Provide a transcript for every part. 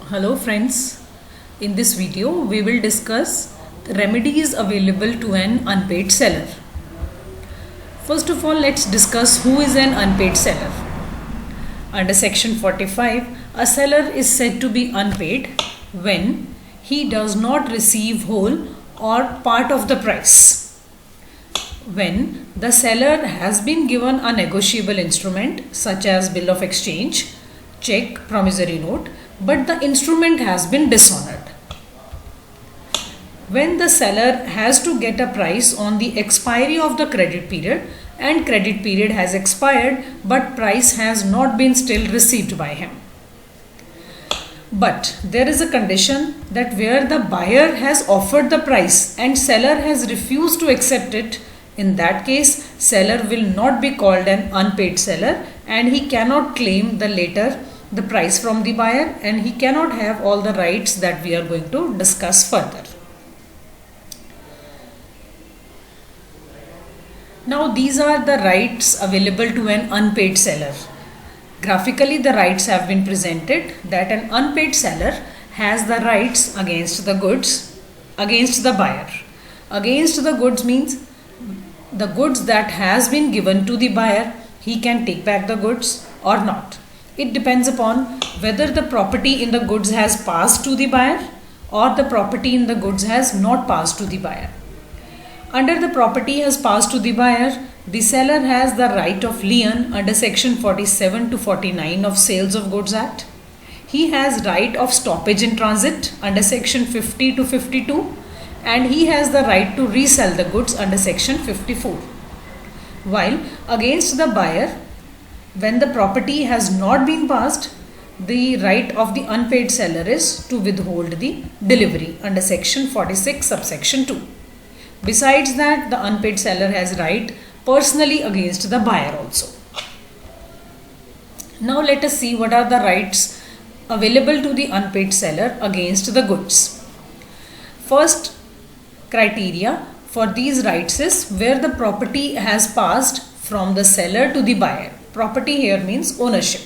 Hello friends, in this video we will discuss the remedies available to an unpaid seller. First of all, let's discuss who is an unpaid seller. Under section 45, a seller is said to be unpaid when he does not receive whole or part of the price. When the seller has been given a negotiable instrument such as bill of exchange, check, promissory note, but the instrument has been dishonored. When the seller has to get a price on the expiry of the credit period and credit period has expired but price has not been still received by him. But there is a condition that where the buyer has offered the price and seller has refused to accept it, in that case seller will not be called an unpaid seller and he cannot claim the price from the buyer, and he cannot have all the rights that we are going to discuss further. Now these are the rights available to an unpaid seller. Graphically the rights have been presented that an unpaid seller has the rights against the goods, against the buyer. Against the goods means the goods that has been given to the buyer, he can take back the goods or not. It depends upon whether the property in the goods has passed to the buyer or the property in the goods has not passed to the buyer. Under the property has passed to the buyer, the seller has the right of lien under section 47 to 49 of Sales of Goods Act. He has right of stoppage in transit under section 50 to 52, and he has the right to resell the goods under section 54. While against the buyer, when the property has not been passed, the right of the unpaid seller is to withhold the delivery under section 46 subsection 2. Besides that, the unpaid seller has right personally against the buyer also. Now let us see what are the rights available to the unpaid seller against the goods. First criteria for these rights is where the property has passed from the seller to the buyer. Property here means ownership.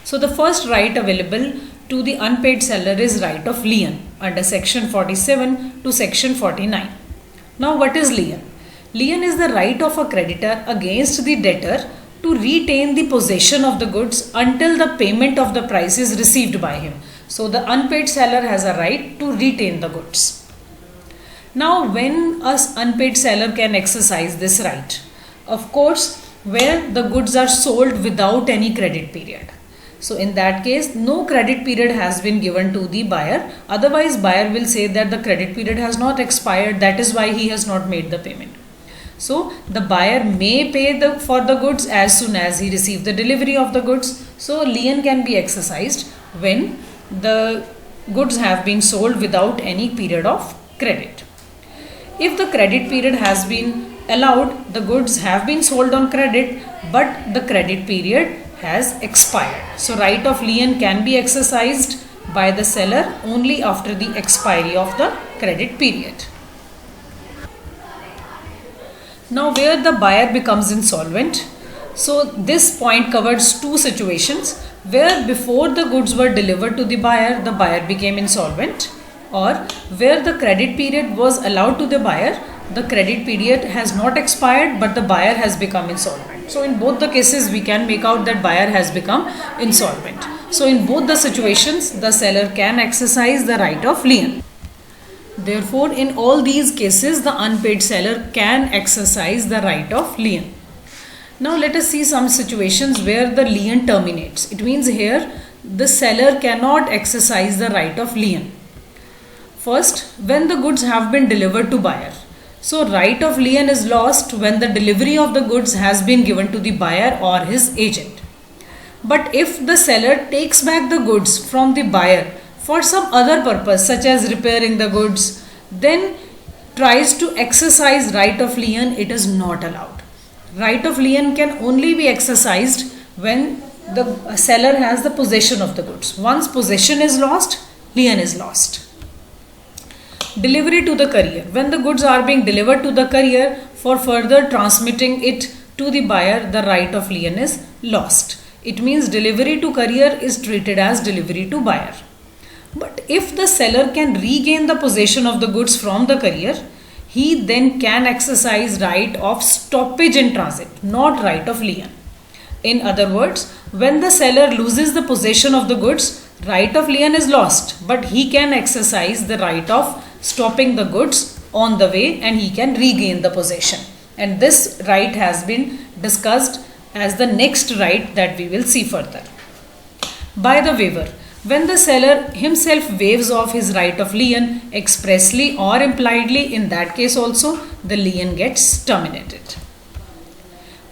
So the first right available to the unpaid seller is right of lien under section 47 to section 49. Now what is lien? Lien is the right of a creditor against the debtor to retain the possession of the goods until the payment of the price is received by him. So the unpaid seller has a right to retain the goods. Now when an unpaid seller can exercise this right? Of course, where the goods are sold without any credit period. So in that case, no credit period has been given to the buyer. Otherwise, buyer will say that the credit period has not expired. That is why he has not made the payment. So the buyer may pay for the goods as soon as he receives the delivery of the goods. So lien can be exercised when the goods have been sold without any period of credit. If the credit period has been allowed, the goods have been sold on credit, but the credit period has expired. So right of lien can be exercised by the seller only after the expiry of the credit period. Now where the buyer becomes insolvent. So this point covers two situations where before the goods were delivered to the buyer became insolvent, or where the credit period was allowed to the buyer, the credit period has not expired but the buyer has become insolvent. So in both the cases we can make out that buyer has become insolvent. So in both the situations the seller can exercise the right of lien. Therefore in all these cases the unpaid seller can exercise the right of lien. Now let us see some situations where the lien terminates. It means here the seller cannot exercise the right of lien. First, when the goods have been delivered to buyer. So right of lien is lost when the delivery of the goods has been given to the buyer or his agent. But if the seller takes back the goods from the buyer for some other purpose such as repairing the goods, then tries to exercise right of lien, it is not allowed. Right of lien can only be exercised when the seller has the possession of the goods. Once possession is lost, lien is lost. Delivery to the courier. When the goods are being delivered to the courier for further transmitting it to the buyer, the right of lien is lost. It means delivery to courier is treated as delivery to buyer. But if the seller can regain the possession of the goods from the courier, he then can exercise right of stoppage in transit, not right of lien. In other words, when the seller loses the possession of the goods, right of lien is lost, but he can exercise the right of stopping the goods on the way and he can regain the possession. And this right has been discussed as the next right that we will see further. By the waiver, when the seller himself waives off his right of lien expressly or impliedly, in that case also the lien gets terminated.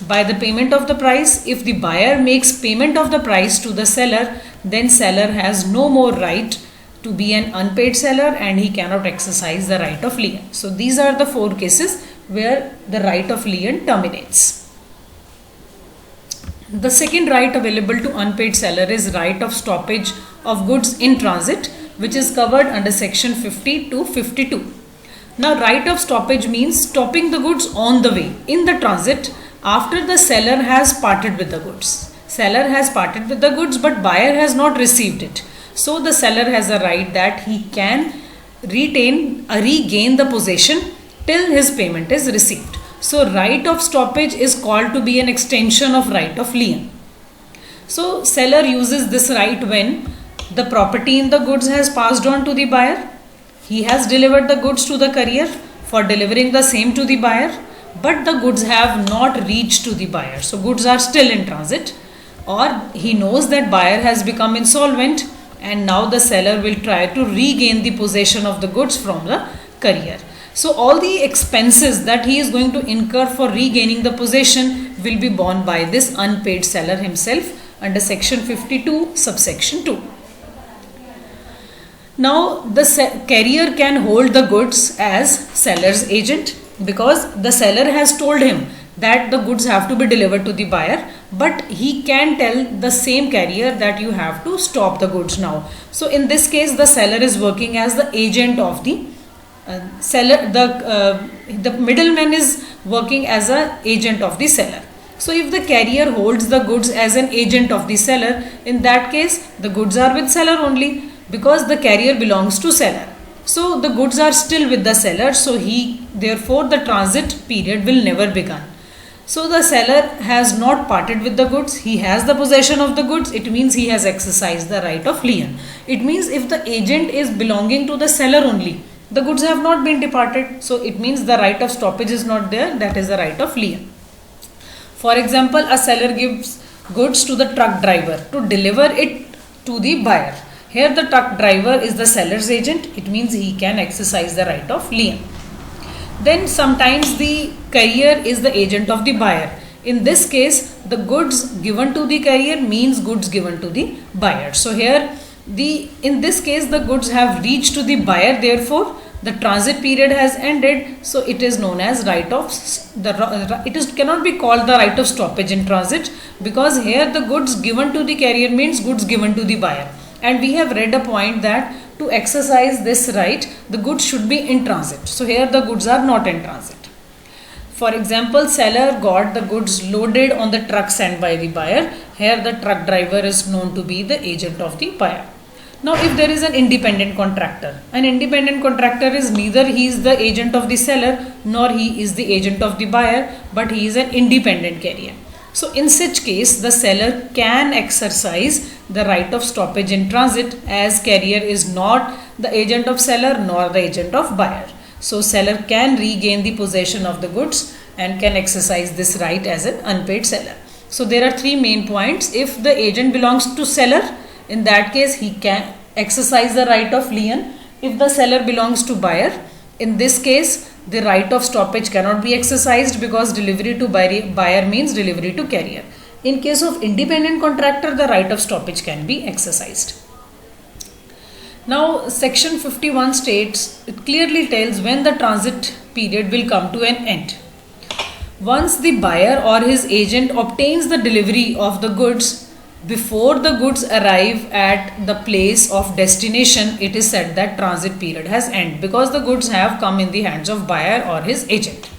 By the payment of the price, if the buyer makes payment of the price to the seller, then seller has no more right to be an unpaid seller and he cannot exercise the right of lien. So these are the 4 cases where the right of lien terminates. The second right available to unpaid seller is right of stoppage of goods in transit, which is covered under section 50 to 52. Now, right of stoppage means stopping the goods on the way in the transit after the seller has parted with the goods. Seller has parted with the goods but buyer has not received it. So the seller has a right that he can regain the possession till his payment is received. So right of stoppage is called to be an extension of right of lien. So seller uses this right when the property in the goods has passed on to the buyer. He has delivered the goods to the courier for delivering the same to the buyer, but the goods have not reached to the buyer. So goods are still in transit, or he knows that buyer has become insolvent and now the seller will try to regain the possession of the goods from the courier. So all the expenses that he is going to incur for regaining the possession will be borne by this unpaid seller himself under section 52 subsection 2. Now the carrier can hold the goods as seller's agent because the seller has told him that the goods have to be delivered to the buyer, but he can tell the same carrier that you have to stop the goods now. So in this case the seller is working as the agent of the seller. The middleman is working as an agent of the seller. So if the carrier holds the goods as an agent of the seller, in that case the goods are with seller only because the carrier belongs to seller. So the goods are still with the seller, so therefore the transit period will never begin. So the seller has not parted with the goods, he has the possession of the goods, it means he has exercised the right of lien. It means if the agent is belonging to the seller only, the goods have not been departed, so it means the right of stoppage is not there, that is the right of lien. For example, a seller gives goods to the truck driver to deliver it to the buyer. Here the truck driver is the seller's agent, it means he can exercise the right of lien. Then sometimes the carrier is the agent of the buyer. In this case, the goods given to the carrier means goods given to the buyer. So here in this case the goods have reached to the buyer, therefore the transit period has ended, so it is known as cannot be called the right of stoppage in transit because here the goods given to the carrier means goods given to the buyer, and we have read a point that to exercise this right the goods should be in transit. So here the goods are not in transit. For example, seller got the goods loaded on the truck sent by the buyer. Here the truck driver is known to be the agent of the buyer. Now if there is an independent contractor is neither he is the agent of the seller nor he is the agent of the buyer, but he is an independent carrier. So in such case the seller can exercise the right of stoppage in transit as carrier is not the agent of seller nor the agent of buyer. So seller can regain the possession of the goods and can exercise this right as an unpaid seller. So there are 3 main points. If the agent belongs to seller, in that case he can exercise the right of lien. If the seller belongs to buyer, in this case the right of stoppage cannot be exercised because delivery to buyer means delivery to carrier. In case of independent contractor, the right of stoppage can be exercised. Now section 51 states, it clearly tells when the transit period will come to an end. Once the buyer or his agent obtains the delivery of the goods before the goods arrive at the place of destination, it is said that transit period has ended because the goods have come in the hands of buyer or his agent.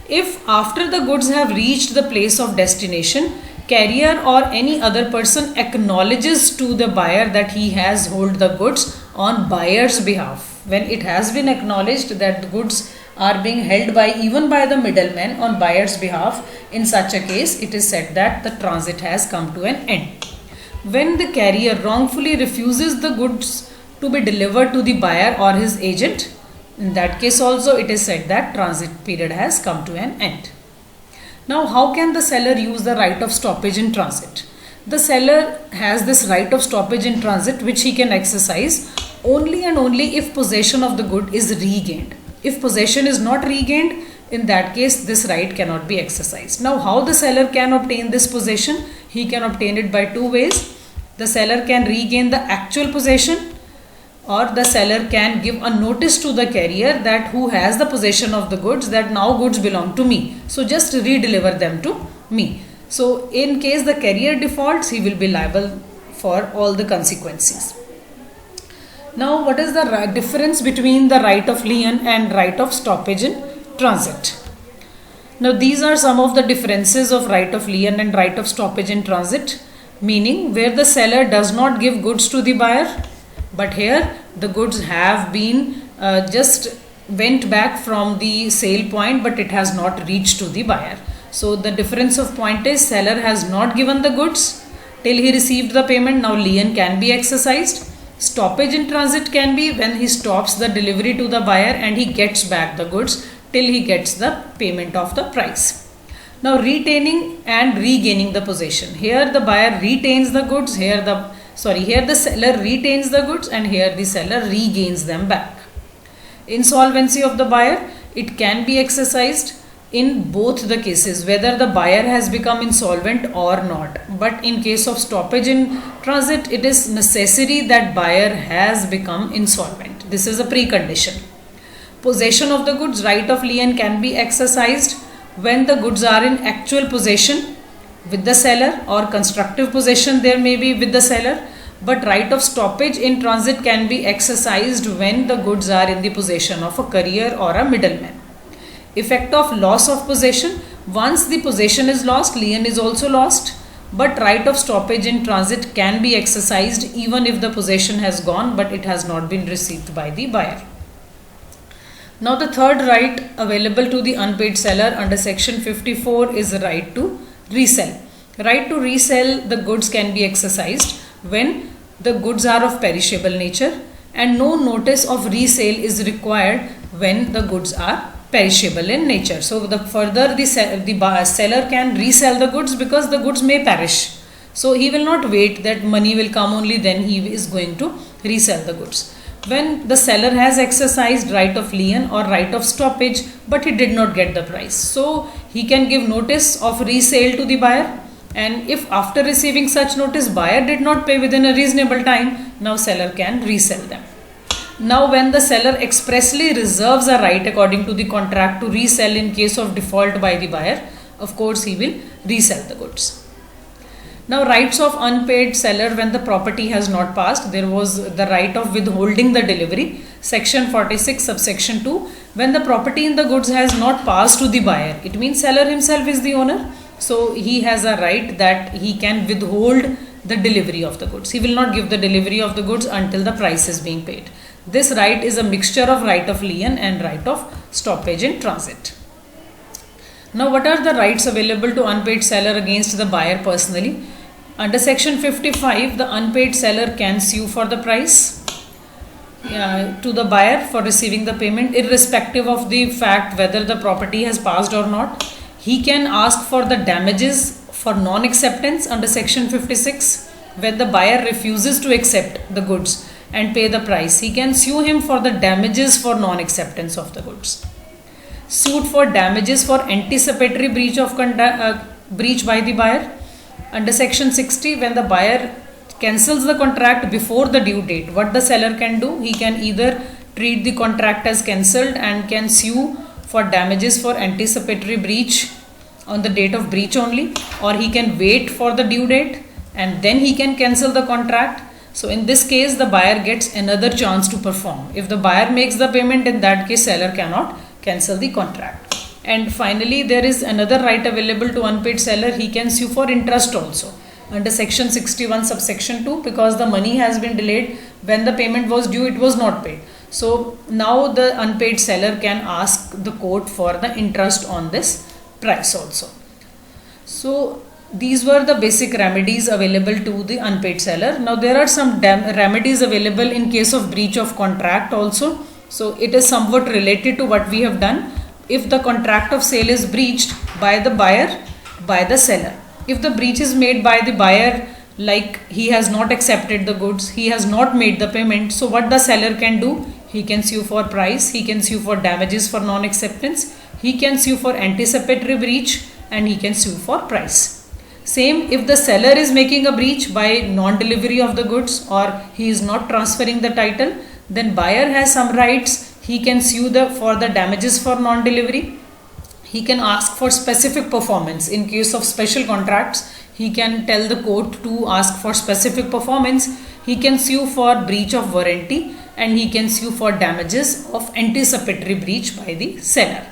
If after the goods have reached the place of destination, carrier or any other person acknowledges to the buyer that he has hold the goods on buyer's behalf. When it has been acknowledged that the goods are being held by even by the middleman on buyer's behalf, in such a case it is said that the transit has come to an end. When the carrier wrongfully refuses the goods to be delivered to the buyer or his agent, in that case also it is said that transit period has come to an end. Now, how can the seller use the right of stoppage in transit? The seller has this right of stoppage in transit which he can exercise only and only if possession of the good is regained. If possession is not regained, in that case this right cannot be exercised. Now, how the seller can obtain this possession? He can obtain it by two ways. The seller can regain the actual possession, or the seller can give a notice to the carrier that who has the possession of the goods, that now goods belong to me, so just re-deliver them to me. So in case the carrier defaults, he will be liable for all the consequences. Now, what is the difference between the right of lien and right of stoppage in transit? Now, these are some of the differences of right of lien and right of stoppage in transit, meaning where the seller does not give goods to the buyer, but here the goods have been just went back from the sale point, but it has not reached to the buyer. So the difference of point is seller has not given the goods till he received the payment. Now lien can be exercised. Stoppage in transit can be when he stops the delivery to the buyer and he gets back the goods till he gets the payment of the price. Now, retaining and regaining the possession. Here the buyer retains the goods, here the seller retains the goods, and here the seller regains them back. Insolvency of the buyer, it can be exercised in both the cases, whether the buyer has become insolvent or not. But in case of stoppage in transit, it is necessary that buyer has become insolvent. This is a precondition. Possession of the goods, right of lien can be exercised when the goods are in actual possession with the seller, or constructive possession there may be with the seller, but right of stoppage in transit can be exercised when the goods are in the possession of a courier or a middleman. Effect of loss of possession, once the possession is lost, lien is also lost, but right of stoppage in transit can be exercised even if the possession has gone but it has not been received by the buyer. Now, the third right available to the unpaid seller under section 54 is the right to resell. Right to resell the goods can be exercised when the goods are of perishable nature, and no notice of resale is required when the goods are perishable in nature. So, the seller can resell the goods because the goods may perish. So, he will not wait that money will come, only then he is going to resell the goods. When the seller has exercised right of lien or right of stoppage but he did not get the price, so he can give notice of resale to the buyer, and if after receiving such notice buyer did not pay within a reasonable time, now seller can resell them. Now, when the seller expressly reserves a right according to the contract to resell in case of default by the buyer, of course he will resell the goods. Now, rights of unpaid seller when the property has not passed. There was the right of withholding the delivery. Section 46 subsection 2. When the property in the goods has not passed to the buyer, it means seller himself is the owner. So, he has a right that he can withhold the delivery of the goods. He will not give the delivery of the goods until the price is being paid. This right is a mixture of right of lien and right of stoppage in transit. Now, what are the rights available to unpaid seller against the buyer personally? Under section 55, the unpaid seller can sue for the price to the buyer for receiving the payment, irrespective of the fact whether the property has passed or not. He can ask for the damages for non-acceptance under section 56. When the buyer refuses to accept the goods and pay the price, he can sue him for the damages for non-acceptance of the goods. Suit for damages for anticipatory breach by the buyer. Under section 60, when the buyer cancels the contract before the due date, what the seller can do? He can either treat the contract as cancelled and can sue for damages for anticipatory breach on the date of breach only, or he can wait for the due date and then he can cancel the contract. So in this case, the buyer gets another chance to perform. If the buyer makes the payment, in that case seller cannot cancel the contract. And finally, there is another right available to unpaid seller. He can sue for interest also under section 61 subsection 2, because the money has been delayed. When the payment was due, it was not paid. So now the unpaid seller can ask the court for the interest on this price also. So these were the basic remedies available to the unpaid seller. Now there are some remedies available in case of breach of contract also. So it is somewhat related to what we have done. If the contract of sale is breached by the buyer, by the seller. If the breach is made by the buyer, like he has not accepted the goods, he has not made the payment, so what the seller can do? He can sue for price, he can sue for damages for non-acceptance, he can sue for anticipatory breach, and he can sue for price. Same if the seller is making a breach by non-delivery of the goods, or he is not transferring the title, then buyer has some rights. He can sue for the damages for non-delivery. He can ask for specific performance. In case of special contracts, he can tell the court to ask for specific performance. He can sue for breach of warranty, and he can sue for damages of anticipatory breach by the seller.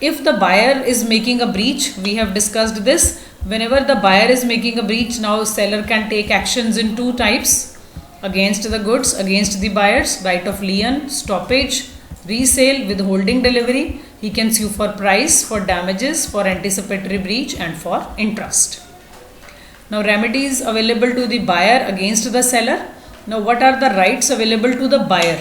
If the buyer is making a breach, we have discussed this. Whenever the buyer is making a breach, now seller can take actions in two types: against the goods, against the buyers, right of lien, stoppage, resale, withholding delivery. He can sue for price, for damages, for anticipatory breach, and for interest. Now remedies available to the buyer against the seller. Now what are the rights available to the buyer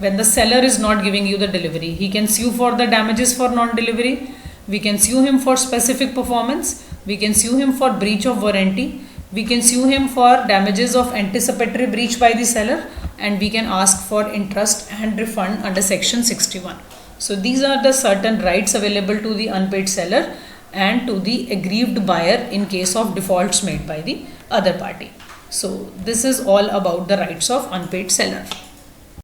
when the seller is not giving you the delivery? He can sue for the damages for non-delivery. We can sue him for specific performance. We can sue him for breach of warranty. We can sue him for damages of anticipatory breach by the seller, and we can ask for interest and refund under section 61. So these are the certain rights available to the unpaid seller and to the aggrieved buyer in case of defaults made by the other party. So this is all about the rights of unpaid seller.